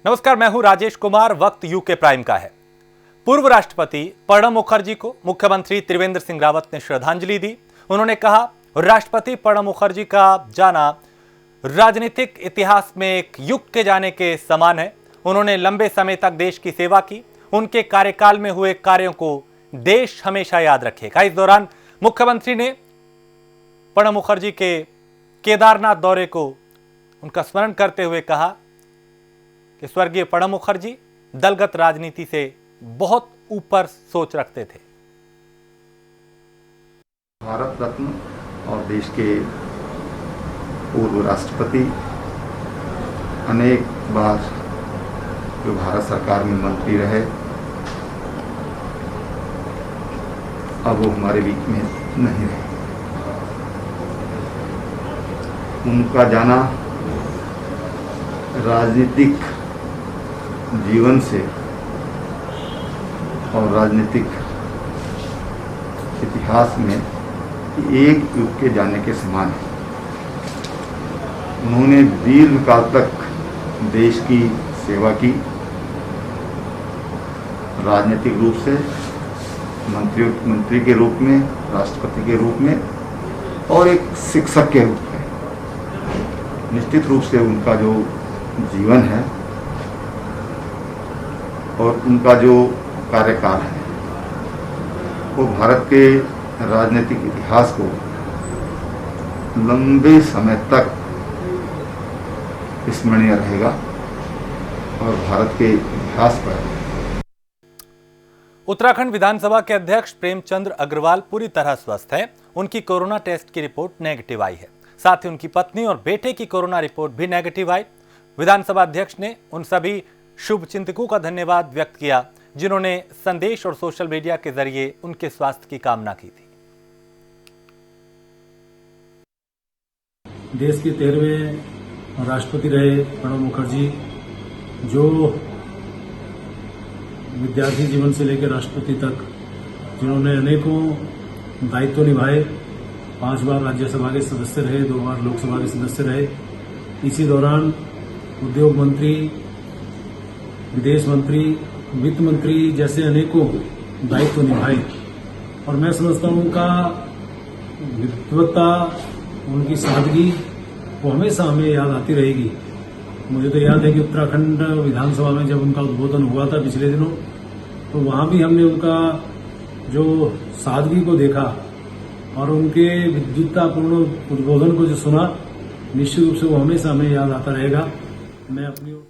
नमस्कार, मैं हूं राजेश कुमार। वक्त यूके प्राइम का है। पूर्व राष्ट्रपति प्रणब मुखर्जी को मुख्यमंत्री त्रिवेंद्र सिंह रावत ने श्रद्धांजलि दी। उन्होंने कहा, राष्ट्रपति प्रणब मुखर्जी का जाना राजनीतिक इतिहास में एक युग के जाने के समान है। उन्होंने लंबे समय तक देश की सेवा की। उनके कार्यकाल में हुए कार्यों को देश हमेशा याद रखेगा। इस दौरान मुख्यमंत्री ने प्रणब मुखर्जी के केदारनाथ दौरे को उनका स्मरण करते हुए कहा कि स्वर्गीय प्रणब मुखर्जी दलगत राजनीति से बहुत ऊपर सोच रखते थे। भारत रत्न और देश के पूर्व राष्ट्रपति, अनेक बार जो भारत सरकार में मंत्री रहे, अब वो हमारे बीच में नहीं रहे। उनका जाना राजनीतिक जीवन से और राजनीतिक इतिहास में एक युग के जाने के समान है। उन्होंने दीर्घकाल तक देश की सेवा की, राजनीतिक रूप से मंत्री के रूप में, राष्ट्रपति के रूप में और एक शिक्षक के रूप में। निश्चित रूप से उनका जो जीवन है और उनका जो कार्यकाल है वो भारत के राजनीतिक इतिहास को लंबे समय तक स्मरणीय रहेगा और भारत के इतिहास पर। उत्तराखंड विधानसभा के अध्यक्ष प्रेमचंद अग्रवाल पूरी तरह स्वस्थ हैं। उनकी कोरोना टेस्ट की रिपोर्ट नेगेटिव आई है। साथ ही उनकी पत्नी और बेटे की कोरोना रिपोर्ट भी नेगेटिव आई। विधानसभा अध्यक्ष ने उन सभी शुभचिंतकों का धन्यवाद व्यक्त किया जिन्होंने संदेश और सोशल मीडिया के जरिए उनके स्वास्थ्य की कामना की थी। देश के 13वें राष्ट्रपति रहे प्रणब मुखर्जी, जो विद्यार्थी जीवन से लेकर राष्ट्रपति तक जिन्होंने अनेकों दायित्व निभाए। 5 बार राज्यसभा के सदस्य रहे, 2 बार लोकसभा के सदस्य रहे। इसी दौरान उद्योग मंत्री, विदेश मंत्री, वित्त मंत्री जैसे अनेकों दायित्व निभाए और मैं समझता हूं उनका व्यक्तित्वता, उनकी सादगी वो हमेशा हमें याद आती रहेगी। मुझे तो याद है कि उत्तराखंड विधानसभा में जब उनका उद्बोधन हुआ था पिछले दिनों, तो वहां भी हमने उनका जो सादगी को देखा और उनके विद्युततापूर्ण उद्बोधन को जो सुना, निश्चित रूप से वो हमेशा हमें याद आता रहेगा। मैं अपनी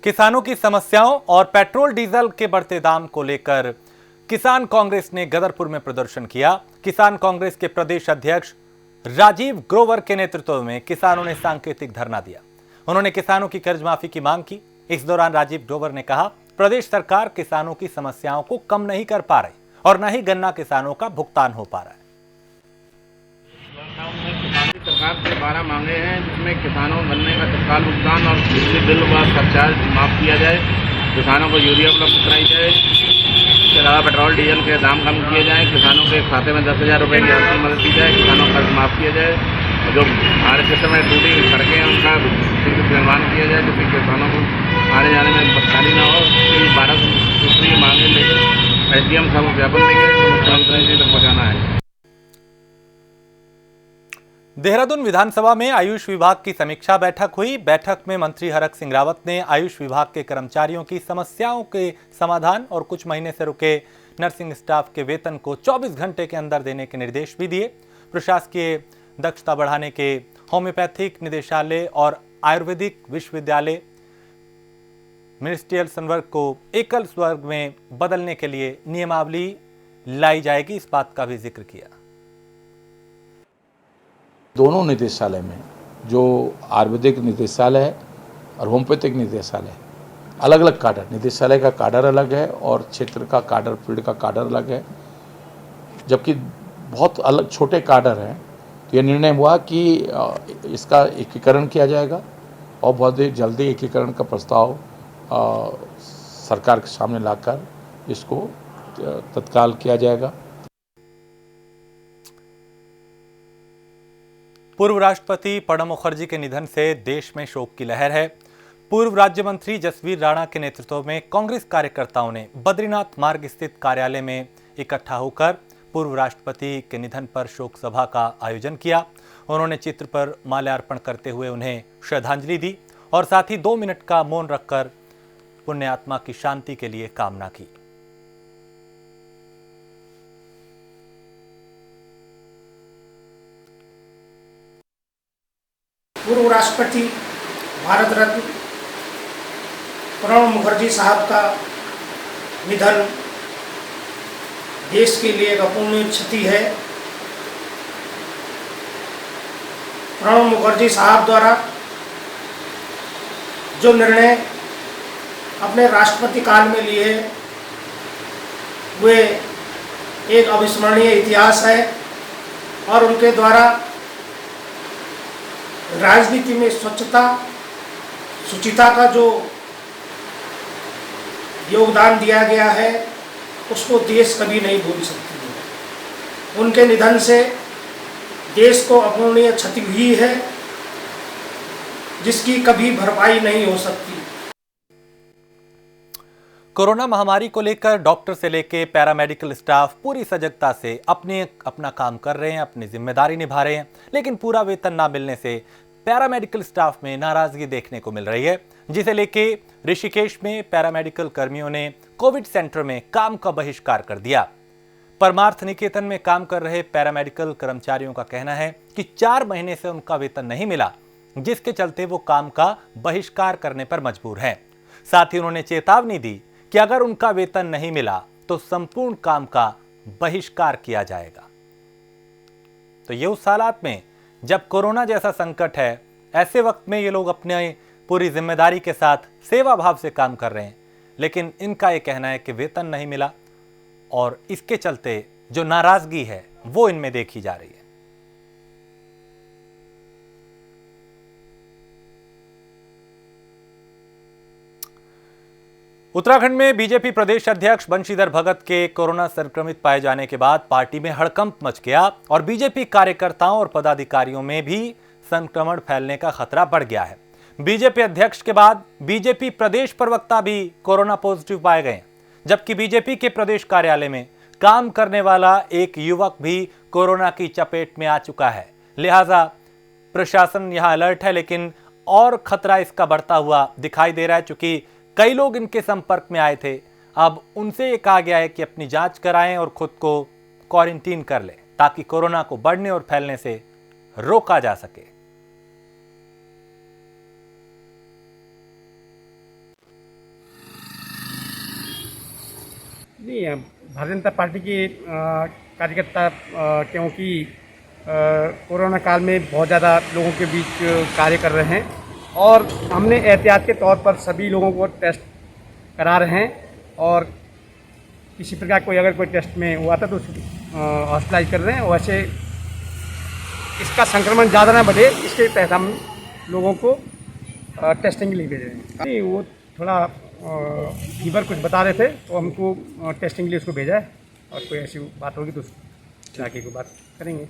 किसानों की समस्याओं और पेट्रोल डीजल के बढ़ते दाम को लेकर किसान कांग्रेस ने गदरपुर में प्रदर्शन किया। किसान कांग्रेस के प्रदेश अध्यक्ष राजीव ग्रोवर के नेतृत्व में किसानों ने सांकेतिक धरना दिया। उन्होंने किसानों की कर्ज माफी की मांग की। इस दौरान राजीव ग्रोवर ने कहा, प्रदेश सरकार किसानों की समस्याओं को कम नहीं कर पा रही और न ही गन्ना किसानों का भुगतान हो पा रहा है। सरकार से 12 मांगे हैं, जिसमें किसानों को गन्ने का तत्काल भुगतान और बिजली बिल व सरचार्ज माफ किया जाए, किसानों को यूरिया उपलब्ध कराई जाए, इसके अलावा पेट्रोल डीजल के दाम कम किए जाएं, किसानों के खाते में 10,000 रुपये की आर्थिक मदद दी जाए, किसानों का कर्ज माफ किया जाए, जो हमारे क्षेत्र में टूटी सड़कें हैं उनका निर्माण किया जाए, जिससे किसानों को आने जाने में परेशानी न हो। 12 सूत्री मांगे लेकर एसडीएम साहब को ज्ञापन देंगे तो मुख्यमंत्री जी तक पहुँचाना है। देहरादून विधानसभा में आयुष विभाग की समीक्षा बैठक हुई। बैठक में मंत्री हरक सिंह रावत ने आयुष विभाग के कर्मचारियों की समस्याओं के समाधान और कुछ महीने से रुके नर्सिंग स्टाफ के वेतन को 24 घंटे के अंदर देने के निर्देश भी दिए। प्रशासकीय दक्षता बढ़ाने के होम्योपैथिक निदेशालय और आयुर्वेदिक विश्वविद्यालय मिनिस्ट्रियल संवर्ग को एकल स्वर्ग में बदलने के लिए नियमावली लाई जाएगी, इस बात का भी जिक्र किया। दोनों निदेशालय में जो आयुर्वेदिक निदेशालय है और होम्योपैथिक निदेशालय है, अलग अलग काडर, निदेशालय का काडर अलग है और क्षेत्र का काडर, फील्ड का काडर अलग है, जबकि बहुत अलग छोटे काडर हैं। तो यह निर्णय हुआ कि इसका एकीकरण किया जाएगा और बहुत ही जल्दी एकीकरण का प्रस्ताव सरकार के सामने लाकर इसको तत्काल किया जाएगा। पूर्व राष्ट्रपति प्रणब मुखर्जी के निधन से देश में शोक की लहर है। पूर्व राज्य मंत्री जसवीर राणा के नेतृत्व में कांग्रेस कार्यकर्ताओं ने बद्रीनाथ मार्ग स्थित कार्यालय में इकट्ठा होकर पूर्व राष्ट्रपति के निधन पर शोक सभा का आयोजन किया। उन्होंने चित्र पर माल्यार्पण करते हुए उन्हें श्रद्धांजलि दी और साथ ही 2 मिनट का मौन रखकर पुण्यात्मा की शांति के लिए कामना की। पूर्व राष्ट्रपति भारत रत्न प्रणब मुखर्जी साहब का निधन देश के लिए एक अपूर्णीय क्षति है। प्रणब मुखर्जी साहब द्वारा जो निर्णय अपने राष्ट्रपति काल में लिए वे एक अविस्मरणीय इतिहास है और उनके द्वारा राजनीति में स्वच्छता शुचिता का जो योगदान दिया गया है उसको देश कभी नहीं भूल सकती है। उनके निधन से देश को अपूर्णीय क्षति हुई है जिसकी कभी भरपाई नहीं हो सकती। कोरोना महामारी को लेकर डॉक्टर से लेकर पैरामेडिकल स्टाफ पूरी सजगता से अपना काम कर रहे हैं, अपनी जिम्मेदारी निभा रहे हैं, लेकिन पूरा वेतन ना मिलने से पैरामेडिकल स्टाफ में नाराजगी देखने को मिल रही है, जिसे लेके ऋषिकेश में पैरामेडिकल कर्मियों ने कोविड सेंटर में काम का बहिष्कार कर दिया। परमार्थ निकेतन में काम कर रहे पैरामेडिकल कर्मचारियों का कहना है कि 4 महीने से उनका वेतन नहीं मिला, जिसके चलते वो काम का बहिष्कार करने पर मजबूर हैं। साथ ही उन्होंने चेतावनी दी कि अगर उनका वेतन नहीं मिला तो संपूर्ण काम का बहिष्कार किया जाएगा। तो ये उस हालात में जब कोरोना जैसा संकट है, ऐसे वक्त में ये लोग अपने पूरी जिम्मेदारी के साथ सेवा भाव से काम कर रहे हैं, लेकिन इनका ये कहना है कि वेतन नहीं मिला और इसके चलते जो नाराजगी है वो इनमें देखी जा रही है। उत्तराखंड में बीजेपी प्रदेश अध्यक्ष बंशीधर भगत के कोरोना संक्रमित पाए जाने के बाद पार्टी में हड़कंप मच गया और बीजेपी कार्यकर्ताओं और पदाधिकारियों में भी संक्रमण फैलने का खतरा बढ़ गया है। बीजेपी अध्यक्ष के बाद बीजेपी प्रदेश प्रवक्ता भी कोरोना पॉजिटिव पाए गए, जबकि बीजेपी के प्रदेश कार्यालय में काम करने वाला एक युवक भी कोरोना की चपेट में आ चुका है। लिहाजा प्रशासन यहां अलर्ट है, लेकिन और खतरा इसका बढ़ता हुआ दिखाई दे रहा है। चूंकि कई लोग इनके संपर्क में आए थे, अब उनसे ये कहा गया है कि अपनी जांच कराएं और खुद को क्वारंटीन कर लें ताकि कोरोना को बढ़ने और फैलने से रोका जा सके। नहीं, भारतीय जनता पार्टी के कार्यकर्ता क्योंकि कोरोना काल में बहुत ज़्यादा लोगों के बीच कार्य कर रहे हैं और हमने एहतियात के तौर पर सभी लोगों को टेस्ट करा रहे हैं और किसी प्रकार अगर कोई टेस्ट में हुआ था तो हॉस्पिटलाइज कर रहे हैं। वैसे इसका संक्रमण ज़्यादा ना बढ़े, इसके तहत हम लोगों को टेस्टिंग के लिए भेज रहे हैं। नहीं, वो थोड़ा फीवर कुछ बता रहे थे तो हमको टेस्टिंग के लिए उसको भेजा है और कोई ऐसी बात होगी तो जाके को बात करेंगे।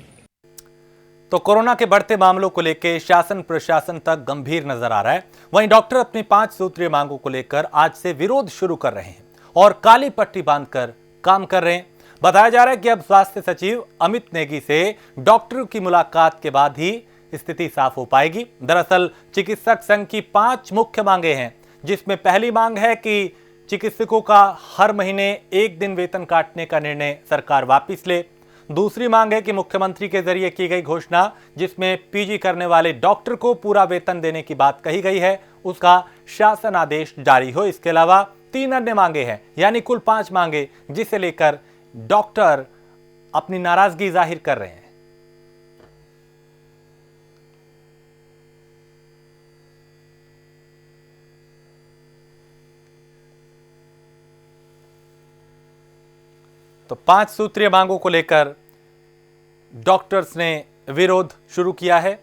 तो कोरोना के बढ़ते मामलों को लेकर शासन प्रशासन तक गंभीर नजर आ रहा है। वहीं डॉक्टर अपनी 5 सूत्रीय मांगों को लेकर आज से विरोध शुरू कर रहे हैं और काली पट्टी बांधकर काम कर रहे हैं। बताया जा रहा है कि अब स्वास्थ्य सचिव अमित नेगी से डॉक्टरों की मुलाकात के बाद ही स्थिति साफ हो पाएगी। दरअसल चिकित्सक संघ की 5 मुख्य मांगे हैं, जिसमें पहली मांग है कि चिकित्सकों का हर महीने 1 दिन वेतन काटने का निर्णय सरकार वापस ले। दूसरी मांग है कि मुख्यमंत्री के जरिए की गई घोषणा जिसमें पीजी करने वाले डॉक्टर को पूरा वेतन देने की बात कही गई है, उसका शासन आदेश जारी हो। इसके अलावा 3 अन्य मांगे हैं, यानी कुल 5 मांगे, जिसे लेकर डॉक्टर अपनी नाराजगी जाहिर कर रहे हैं। तो 5 सूत्रीय मांगों को लेकर डॉक्टर्स ने विरोध शुरू किया है।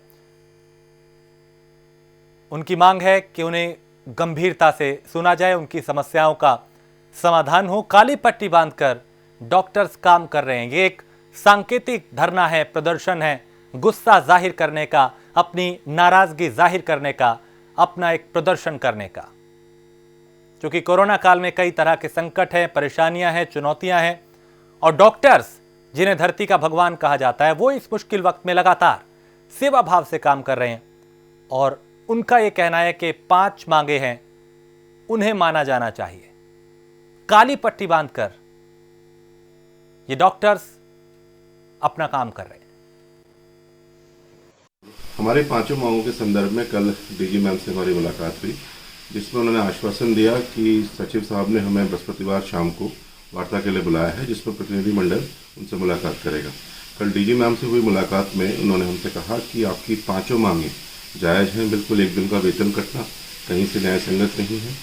उनकी मांग है कि उन्हें गंभीरता से सुना जाए, उनकी समस्याओं का समाधान हो। काली पट्टी बांधकर डॉक्टर्स काम कर रहे हैं। ये एक सांकेतिक धरना है, प्रदर्शन है, गुस्सा जाहिर करने का, अपनी नाराजगी जाहिर करने का, अपना एक प्रदर्शन करने का। क्योंकि कोरोना काल में कई तरह के संकट हैं, परेशानियां हैं, चुनौतियां हैं, और डॉक्टर्स जिन्हें धरती का भगवान कहा जाता है वो इस मुश्किल वक्त में लगातार सेवा भाव से काम कर रहे हैं। और उनका यह कहना है कि 5 मांगे हैं, उन्हें माना जाना चाहिए। काली पट्टी बांधकर ये डॉक्टर्स अपना काम कर रहे हैं। हमारे 5 मांगों के संदर्भ में कल डीजी मैम से हमारी मुलाकात हुई, जिसमें उन्होंने आश्वासन दिया कि सचिव साहब ने हमें बृहस्पतिवार शाम को वार्ता के लिए बुलाया है, जिसमें प्रतिनिधिमंडल उनसे मुलाकात करेगा। कल डीजी मैम से हुई मुलाकात में उन्होंने हमसे कहा कि आपकी 5 मांगें जायज़ हैं, बिल्कुल 1 दिन का वेतन कटना कहीं से न्याय संगत नहीं है।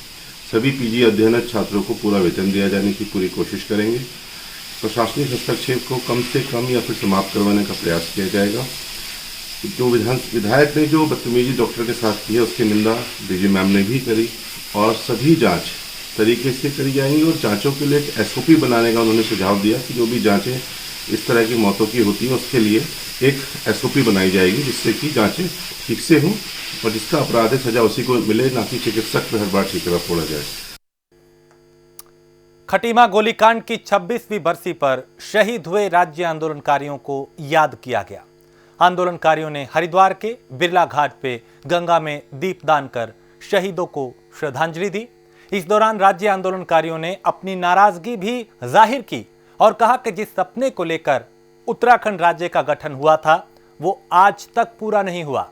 सभी पीजी अध्ययनरत छात्रों को पूरा वेतन दिया जाने की पूरी कोशिश करेंगे। प्रशासनिक हस्तक्षेप को कम से कम या फिर समाप्त करवाने का प्रयास किया जाएगा। जो विधायक ने जो बदतमीजी डॉक्टर के साथ की है उसकी निंदा डीजी मैम ने भी करी, और सभी जांच तरीके से करी जाएंगी। और जांचों के लिए एक एसओपी बनाने का उन्होंने सुझाव दिया कि जो भी जांचें इस तरह की मौतों की होती हैं उसके लिए एक एसओपी बनाई जाएगी, जिससे कि जांचें ठीक से हों और जिसका अपराध है सजा उसी को मिले, ना कि चिकित्सक पर हर बार ठीकरा फोड़ा जाए। खटीमा गोलीकांड की 26वीं बरसी पर शहीद हुए राज्य आंदोलनकारियों को याद किया गया। आंदोलनकारियों ने हरिद्वार के बिरला घाट पे गंगा में दीपदान कर शहीदों को श्रद्धांजलि दी। इस दौरान राज्य आंदोलनकारियों ने अपनी नाराजगी भी जाहिर की और कहा कि जिस सपने को लेकर उत्तराखंड राज्य का गठन हुआ था वो आज तक पूरा नहीं हुआ।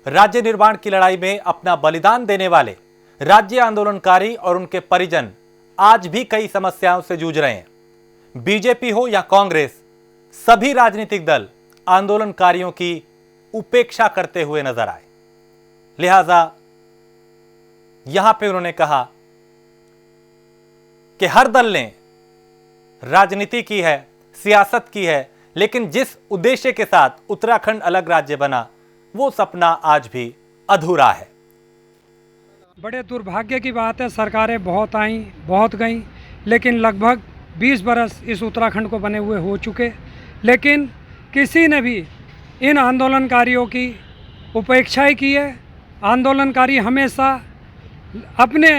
राज्य निर्माण की लड़ाई में अपना बलिदान देने वाले राज्य आंदोलनकारी और उनके परिजन आज भी कई समस्याओं से जूझ रहे हैं। बीजेपी हो या कांग्रेस, सभी राजनीतिक दल आंदोलनकारियों की उपेक्षा करते हुए नजर आए। लिहाजा यहां पे उन्होंने कहा कि हर दल ने राजनीति की है, सियासत की है, लेकिन जिस उद्देश्य के साथ उत्तराखंड अलग राज्य बना वो सपना आज भी अधूरा है। बड़े दुर्भाग्य की बात है, सरकारें बहुत आईं, बहुत गईं, लेकिन लगभग 20 बरस इस उत्तराखंड को बने हुए हो चुके, लेकिन किसी ने भी इन आंदोलनकारियों की उपेक्षा ही की है। आंदोलनकारी हमेशा अपने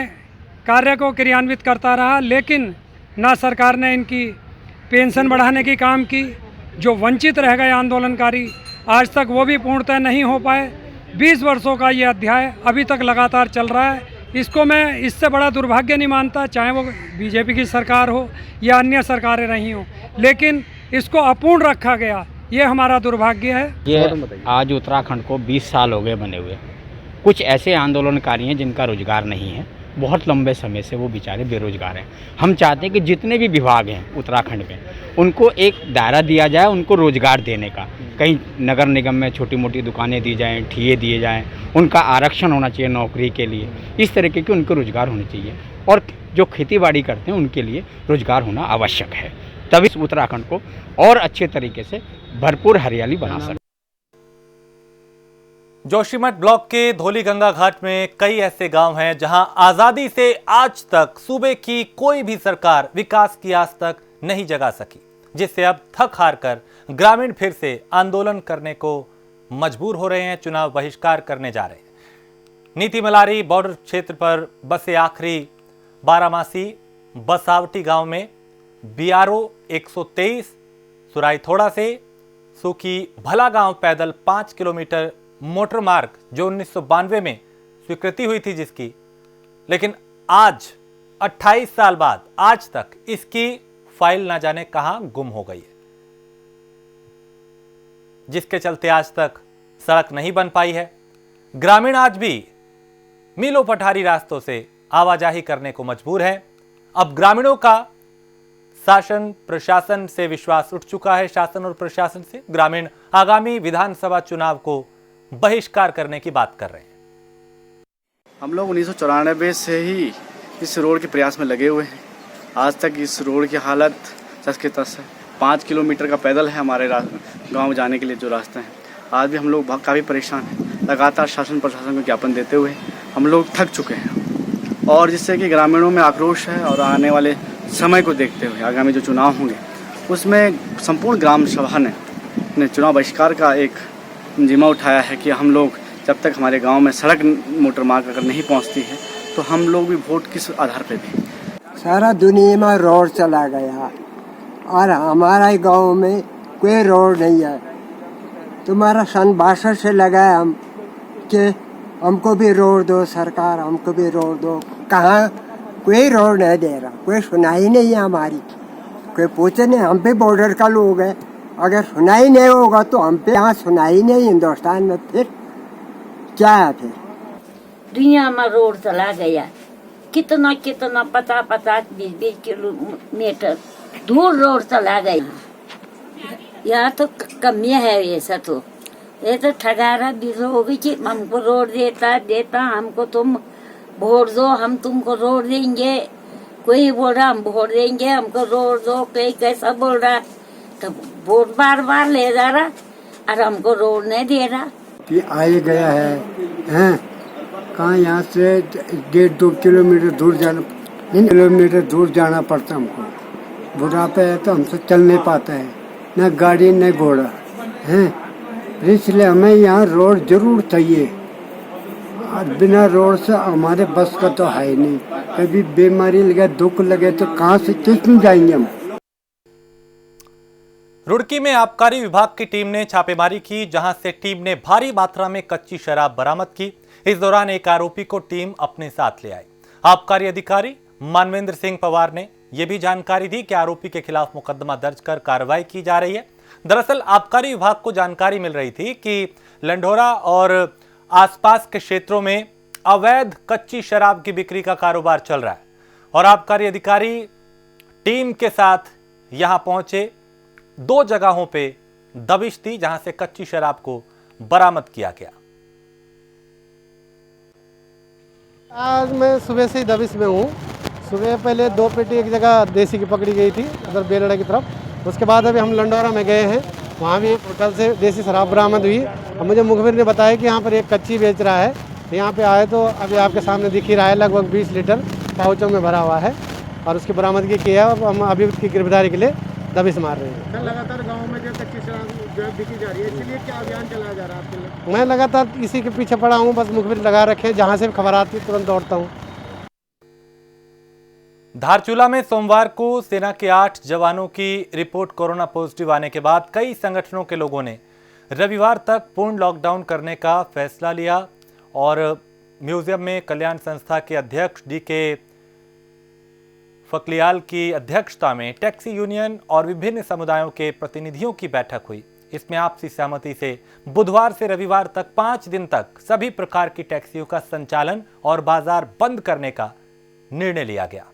कार्य को क्रियान्वित करता रहा, लेकिन ना सरकार ने इनकी पेंशन बढ़ाने की काम की। जो वंचित रह गए आंदोलनकारी आज तक वो भी पूर्णतः नहीं हो पाए। 20 वर्षों का ये अध्याय अभी तक लगातार चल रहा है। इसको मैं इससे बड़ा दुर्भाग्य नहीं मानता, चाहे वो बीजेपी की सरकार हो या अन्य सरकारें रही हों, लेकिन इसको अपूर्ण रखा गया, ये हमारा दुर्भाग्य है। ये आज उत्तराखंड को 20 साल हो गए बने हुए। कुछ ऐसे आंदोलनकारी हैं जिनका रोजगार नहीं है, बहुत लंबे समय से वो बेचारे बेरोजगार हैं। हम चाहते हैं कि जितने भी विभाग हैं उत्तराखंड में उनको एक दायरा दिया जाए, उनको रोजगार देने का। कहीं नगर निगम में छोटी मोटी दुकानें दी जाएं, ठिये दिए जाएं, उनका आरक्षण होना चाहिए नौकरी के लिए। इस तरीके के उनको रोजगार होने चाहिए, और जो खेतीबाड़ी करते हैं उनके लिए रोजगार होना आवश्यक है, तभी उत्तराखंड को और अच्छे तरीके से भरपूर हरियाली बना सके। जोशीमठ ब्लॉक के धौलीगंगा घाट में कई ऐसे गांव हैं जहां आजादी से आज तक सूबे की कोई भी सरकार विकास की आस तक नहीं जगा सकी, जिससे अब थक हार कर ग्रामीण फिर से आंदोलन करने को मजबूर हो रहे हैं, चुनाव बहिष्कार करने जा रहे हैं। नीति मलारी बॉर्डर क्षेत्र पर बसे आखिरी बारामासी बसावटी गांव में बीआरओ 123 सुराई थोड़ा से सूखी भला गांव पैदल 5 किलोमीटर मोटर मार्ग जो 1992 में स्वीकृति हुई थी जिसकी, लेकिन आज 28 साल बाद आज तक इसकी फाइल ना जाने कहां गुम हो गई है, जिसके चलते आज तक सड़क नहीं बन पाई है। ग्रामीण आज भी मीलों पठारी रास्तों से आवाजाही करने को मजबूर है। अब ग्रामीणों का शासन प्रशासन से विश्वास उठ चुका है। शासन और प्रशासन से ग्रामीण आगामी विधानसभा चुनाव को बहिष्कार करने की बात कर रहे हैं। हम लोग 1994 से ही इस रोड के प्रयास में लगे हुए हैं। आज तक इस रोड की हालत तस के तस है। 5 किलोमीटर का पैदल है हमारे गांव जाने के लिए जो रास्ते हैं। आज भी हम लोग काफ़ी परेशान हैं। लगातार शासन प्रशासन को ज्ञापन देते हुए हम लोग थक चुके हैं, और जिससे कि ग्रामीणों में आक्रोश है। और आने वाले समय को देखते हुए आगामी जो चुनाव होंगे उसमें संपूर्ण ग्राम सभा ने ने चुनाव बहिष्कार का एक जिम्मा उठाया है कि हम लोग जब तक हमारे गांव में सड़क मोटर मार्ग अगर नहीं पहुंचती है तो हम लोग भी वोट किस आधार पे दें। सारा दुनिया में रोड चला गया और हमारा गांव में कोई रोड नहीं है। तुम्हारा सन 62 से लगा है हम कि हमको भी रोड दो सरकार, हमको भी रोड दो। कहाँ कोई रोड नहीं दे रहा, कोई सुनाई नहीं है हमारी। कोई पूछे नहीं, हम भी बॉर्डर का लोग हैं, अगर सुनाई नहीं होगा तो हम पे यहाँ सुनाई नहीं हिंदुस्तान में, फिर क्या है? फिर दुनिया में रोड चला गया, कितना कितना 50-20 किलोमीटर दूर रोड चला गया। यहाँ तो कमी है ऐसा तो, ये तो ठगारा दिल होगी कि हमको रोड देता हमको तुम वोट दो, हम तुमको रोड देंगे। कोई बोल रहा हम वोट देंगे, हमको रोड दो, कोई कैसा बोल रहा, तो वोट बार बार ले जा रहा और हमको रोड नहीं दे रहा। कि आए गया है कहाँ, यहाँ से 1.5-2 किलोमीटर दूर जाना पड़ता हमको। बुढ़ापे है तो हमसे चल नहीं पाता है, न गाड़ी न घोड़ा है, इसलिए हमें यहाँ रोड जरूर चाहिए। और बिना रोड से हमारे बस का तो है ही नहीं। कभी बीमारी लगे, दुख लगे तो कहाँ से किस में जाएंगे हम। रुड़की में आबकारी विभाग की टीम ने छापेमारी की, जहां से टीम ने भारी मात्रा में कच्ची शराब बरामद की। इस दौरान एक आरोपी को टीम अपने साथ ले आई। आबकारी अधिकारी मानवेंद्र सिंह पवार ने यह भी जानकारी दी कि आरोपी के खिलाफ मुकदमा दर्ज कर कार्रवाई की जा रही है। दरअसल आबकारी विभाग को जानकारी मिल रही थी कि लंढोरा और आसपास के क्षेत्रों में अवैध कच्ची शराब की बिक्री का कारोबार चल रहा है और आबकारी अधिकारी टीम के साथ यहां पहुंचे। 2 जगहों पे दबिश दी जहां से कच्ची शराब को बरामद किया गया। आज मैं सुबह से ही दबिश में हूँ। सुबह पहले 2 पेटी एक जगह देसी की पकड़ी गई थी उधर बेलड़ा की तरफ। उसके बाद अभी हम लंडोरा में गए हैं, वहाँ भी होटल से देसी शराब बरामद हुई। और मुझे मुखबिर ने बताया कि यहाँ पर एक कच्ची बेच रहा है। यहाँ पे आए तो अभी आपके सामने दिख ही रहा है, लगभग 20 लीटर पाउचों में भरा हुआ है और उसकी बरामदगी की है। अब हम अभी उसकी गिरफ्तारी के लिए दबिश मार रहे हैं। लगातार गांव में जो कच्ची शराब जो बिकी जा रही है, इसके लिए क्या अभियान चलाया जा रहा है आपके लिए? मैं लगातार इसी के पीछे पड़ा हूँ, बस मुखबिर लगा रखे, जहाँ से खबर आती है तुरंत दौड़ता हूँ। धारचूला में सोमवार को सेना के 8 जवानों की रिपोर्ट कोरोना पॉजिटिव आने के बाद कई संगठनों के लोगों ने रविवार तक पूर्ण लॉकडाउन करने का फैसला लिया और म्यूजियम में कल्याण संस्था के अध्यक्ष DK फकलियाल की अध्यक्षता में टैक्सी यूनियन और विभिन्न समुदायों के प्रतिनिधियों की बैठक हुई। इसमें आपसी सहमति से बुधवार से रविवार तक 5 दिन तक सभी प्रकार की टैक्सियों का संचालन और बाजार बंद करने का निर्णय लिया गया।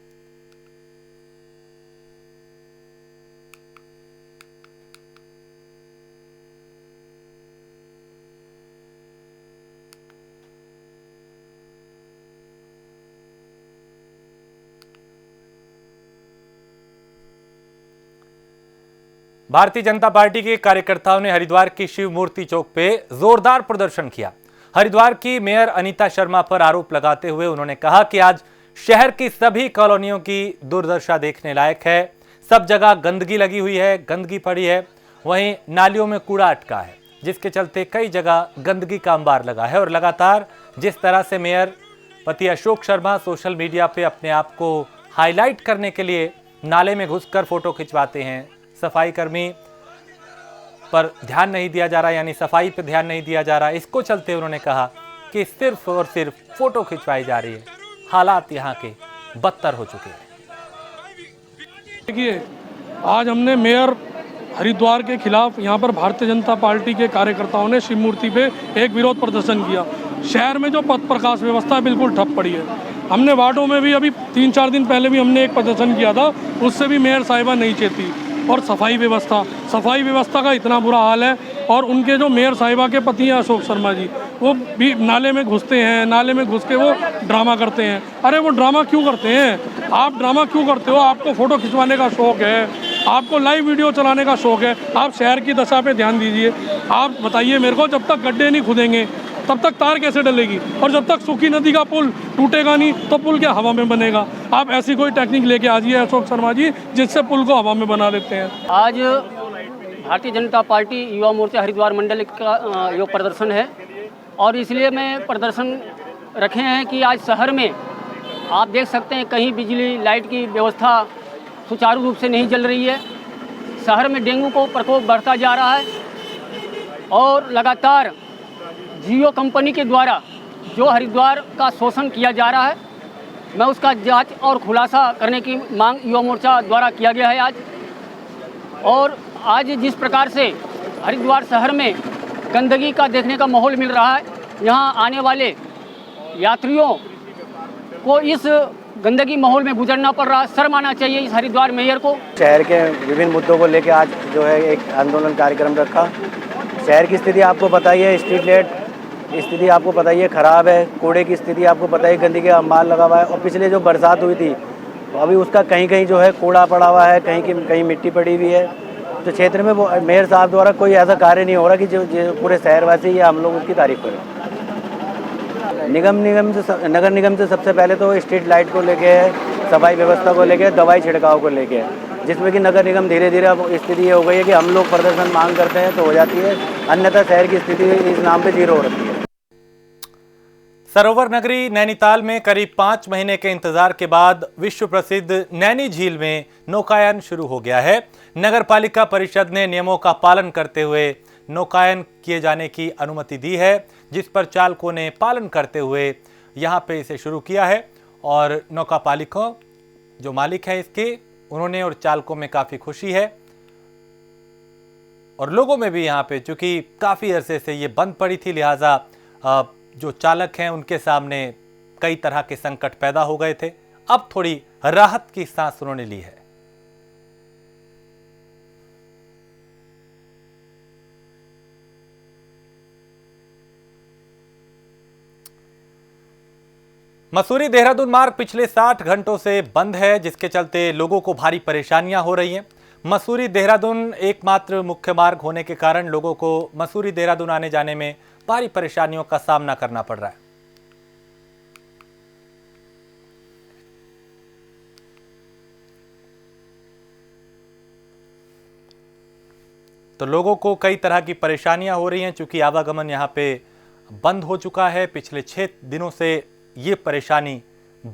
भारतीय जनता पार्टी के कार्यकर्ताओं ने हरिद्वार की शिव मूर्ति चौक पे जोरदार प्रदर्शन किया। हरिद्वार की मेयर अनीता शर्मा पर आरोप लगाते हुए उन्होंने कहा कि आज शहर की सभी कॉलोनियों की दुर्दशा देखने लायक है। सब जगह गंदगी लगी हुई है, गंदगी पड़ी है, वहीं नालियों में कूड़ा अटका है, जिसके चलते कई जगह गंदगी का अंबार लगा है। और लगातार जिस तरह से मेयर पति अशोक शर्मा सोशल मीडिया पे अपने आप को हाईलाइट करने के लिए नाले में घुसकर फोटो खिंचवाते हैं, सफाई कर्मी पर ध्यान नहीं दिया जा रहा, यानी सफाई पर ध्यान नहीं दिया जा रहा, इसको चलते उन्होंने कहा कि सिर्फ और सिर्फ फोटो खिंचवाई जा रही है। हालात यहाँ के बदतर हो चुके हैं। देखिए, आज हमने मेयर हरिद्वार के खिलाफ यहाँ पर भारतीय जनता पार्टी के कार्यकर्ताओं ने शिव मूर्ति पे एक विरोध प्रदर्शन किया। शहर में जो पथ प्रकाश व्यवस्था बिल्कुल ठप पड़ी है। हमने वार्डों में भी अभी 3-4 दिन पहले भी हमने एक प्रदर्शन किया था, उससे भी मेयर साहिबा नहीं चेती। और सफाई व्यवस्था का इतना बुरा हाल है। और उनके जो मेयर साहिबा के पति हैं अशोक शर्मा जी, वो भी नाले में घुसते हैं, नाले में घुस के वो ड्रामा करते हैं। अरे वो ड्रामा क्यों करते हैं? आप ड्रामा क्यों करते हो? आपको फ़ोटो खिंचवाने का शौक़ है, आपको लाइव वीडियो चलाने का शौक़ है, आप शहर की दशा पे ध्यान दीजिए। आप बताइए मेरे को, जब तक गड्ढे नहीं खुदेंगे तब तक तार कैसे डलेगी? और जब तक सूखी नदी का पुल टूटेगा नहीं तो पुल क्या हवा में बनेगा? आप ऐसी कोई टेक्निक लेके आ जाइए अशोक शर्मा जी, जिससे पुल को हवा में बना देते हैं। आज भारतीय जनता पार्टी युवा मोर्चा हरिद्वार मंडल का जो प्रदर्शन है, और इसलिए मैं प्रदर्शन रखे हैं कि आज शहर में आप देख सकते हैं कहीं बिजली लाइट की व्यवस्था सुचारू रूप से नहीं चल रही है। शहर में डेंगू को प्रकोप बढ़ता जा रहा है और लगातार जियो कंपनी के द्वारा जो हरिद्वार का शोषण किया जा रहा है, मैं उसका जांच और खुलासा करने की मांग युवा मोर्चा द्वारा किया गया है आज। और आज जिस प्रकार से हरिद्वार शहर में गंदगी का देखने का माहौल मिल रहा है, यहाँ आने वाले यात्रियों को इस गंदगी माहौल में गुजरना पड़ रहा है। शर्म आना चाहिए इस हरिद्वार मेयर को। शहर के विभिन्न मुद्दों को लेकर आज जो है एक आंदोलन कार्यक्रम रखा। शहर की स्थिति आपको पता ही है, स्ट्रीट लाइट स्थिति आपको पता ही है, ख़राब है। कूड़े की स्थिति आपको पता है, गंदगी का माल लगा हुआ है। और पिछले जो बरसात हुई थी, अभी उसका कहीं कहीं जो है कूड़ा पड़ा हुआ है, कहीं मिट्टी पड़ी हुई है। तो क्षेत्र में वो मेयर साहब द्वारा कोई ऐसा कार्य नहीं हो रहा कि जो पूरे शहरवासी या हम लोग उसकी तारीफ करें। नगर निगम से सबसे पहले तो स्ट्रीट लाइट को लेके, सफाई व्यवस्था को लेके, दवाई छिड़काव को लेके, जिसमें कि नगर निगम धीरे धीरे अब स्थिति ये हो गई है कि हम लोग प्रदर्शन मांग करते हैं तो हो जाती है, अन्यथा शहर की स्थिति इस नाम पे जीरो हो रही है। सरोवर नगरी नैनीताल में करीब 5 महीने के इंतजार के बाद विश्व प्रसिद्ध नैनी झील में नौकायन शुरू हो गया है। नगर पालिका परिषद ने नियमों का पालन करते हुए नौकायन किए जाने की अनुमति दी है, जिस पर चालकों ने पालन करते हुए यहां पे इसे शुरू किया है। और नौका पालिका जो मालिक है इसके, उन्होंने और चालकों में काफ़ी खुशी है और लोगों में भी यहाँ पे, चूँकि काफ़ी अरसे से ये बंद पड़ी थी, लिहाजा जो चालक हैं उनके सामने कई तरह के संकट पैदा हो गए थे। अब थोड़ी राहत की सांस उन्होंने ली है। मसूरी देहरादून मार्ग पिछले 60 घंटों से बंद है, जिसके चलते लोगों को भारी परेशानियां हो रही हैं। मसूरी देहरादून एकमात्र मुख्य मार्ग होने के कारण लोगों को मसूरी देहरादून आने जाने में भारी परेशानियों का सामना करना पड़ रहा है। तो लोगों को कई तरह की परेशानियां हो रही हैं, चूंकि आवागमन यहां पे बंद हो चुका है। पिछले 6 दिनों से ये परेशानी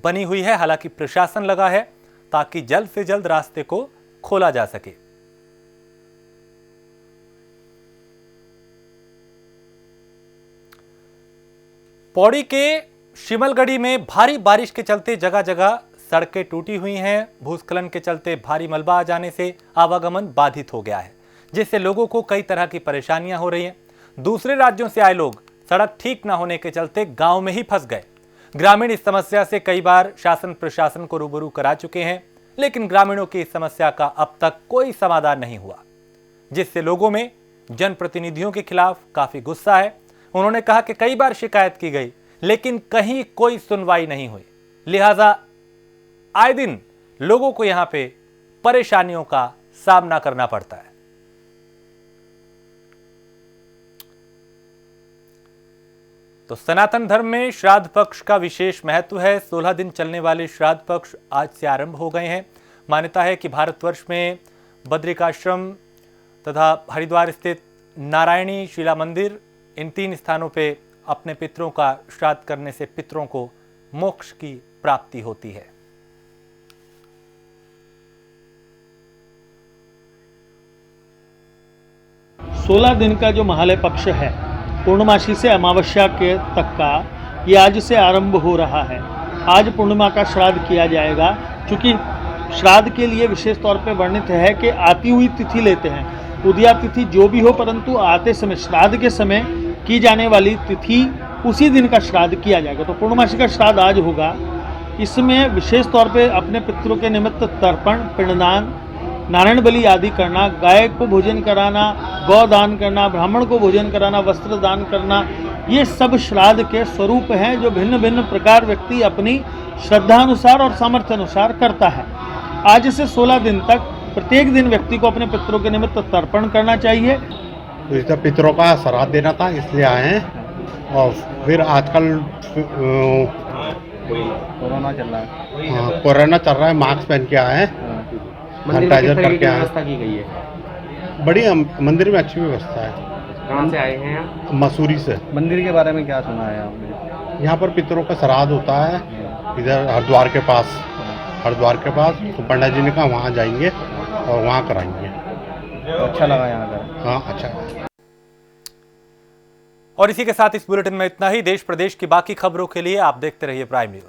बनी हुई है। हालांकि प्रशासन लगा है ताकि जल्द से जल्द रास्ते को खोला जा सके। पौड़ी के शिमलगढ़ी में भारी बारिश के चलते जगह जगह सड़कें टूटी हुई हैं। भूस्खलन के चलते भारी मलबा आ जाने से आवागमन बाधित हो गया है, जिससे लोगों को कई तरह की परेशानियां हो रही हैं। दूसरे राज्यों से आए लोग सड़क ठीक न होने के चलते गांव में ही फंस गए। ग्रामीण इस समस्या से कई बार शासन प्रशासन को रूबरू करा चुके हैं, लेकिन ग्रामीणों की इस समस्या का अब तक कोई समाधान नहीं हुआ, जिससे लोगों में जनप्रतिनिधियों के खिलाफ काफी गुस्सा है। उन्होंने कहा कि कई बार शिकायत की गई, लेकिन कहीं कोई सुनवाई नहीं हुई, लिहाजा आए दिन लोगों को यहां पे परेशानियों का सामना करना पड़ता है। तो सनातन धर्म में श्राद्ध पक्ष का विशेष महत्व है। 16 दिन चलने वाले श्राद्ध पक्ष आज से आरंभ हो गए हैं। मान्यता है कि भारतवर्ष में बद्रिकाश्रम तथा हरिद्वार स्थित नारायणी शिला मंदिर, इन 3 स्थानों पे अपने पितरों का श्राद्ध करने से पितरों को मोक्ष की प्राप्ति होती है। सोलह दिन का जो महालय पक्ष है, पूर्णमासी से अमावस्या के तक का, ये आज से आरंभ हो रहा है। आज पूर्णिमा का श्राद्ध किया जाएगा। चूँकि श्राद्ध के लिए विशेष तौर पे वर्णित है कि आती हुई तिथि लेते हैं, उदया तिथि जो भी हो, परंतु आते समय श्राद्ध के समय की जाने वाली तिथि उसी दिन का श्राद्ध किया जाएगा। तो पूर्णमासी का श्राद्ध आज होगा। इसमें विशेष तौर पे अपने पितरों के निमित्त तर्पण, पिंडदान, नारायण बलि आदि करना, गाय को भोजन कराना, गौदान करना, ब्राह्मण को भोजन कराना, वस्त्र दान करना, ये सब श्राद्ध के स्वरूप हैं जो भिन्न भिन्न प्रकार व्यक्ति अपनी श्रद्धानुसार और सामर्थ्य अनुसार करता है। आज से 16 दिन तक प्रत्येक दिन व्यक्ति को अपने पितरों के निमित्त तर्पण करना चाहिए। तो पितरों का श्राद्ध देना था, इसलिए आए हैं। और फिर आजकल कोरोना चल रहा है, कोरोना चल रहा है, मास्क पहन के आए हैं, सैनिटाइजर करके आए हैं। की गई है बढ़िया मंदिर में अच्छी व्यवस्था है। कहाँ से आए हैं आप? मसूरी से। मंदिर के बारे में क्या सुना है आपने? यहाँ पर पितरों का श्राद्ध होता है, इधर हरिद्वार के पास। तो पंडित जी ने कहा वहाँ जाएंगे और वहाँ कराएंगे। अच्छा लगा यहाँ का? हाँ, अच्छा। और इसी के साथ इस बुलेटिन में इतना ही। देश प्रदेश की बाकी खबरों के लिए आप देखते रहिए प्राइम न्यूज।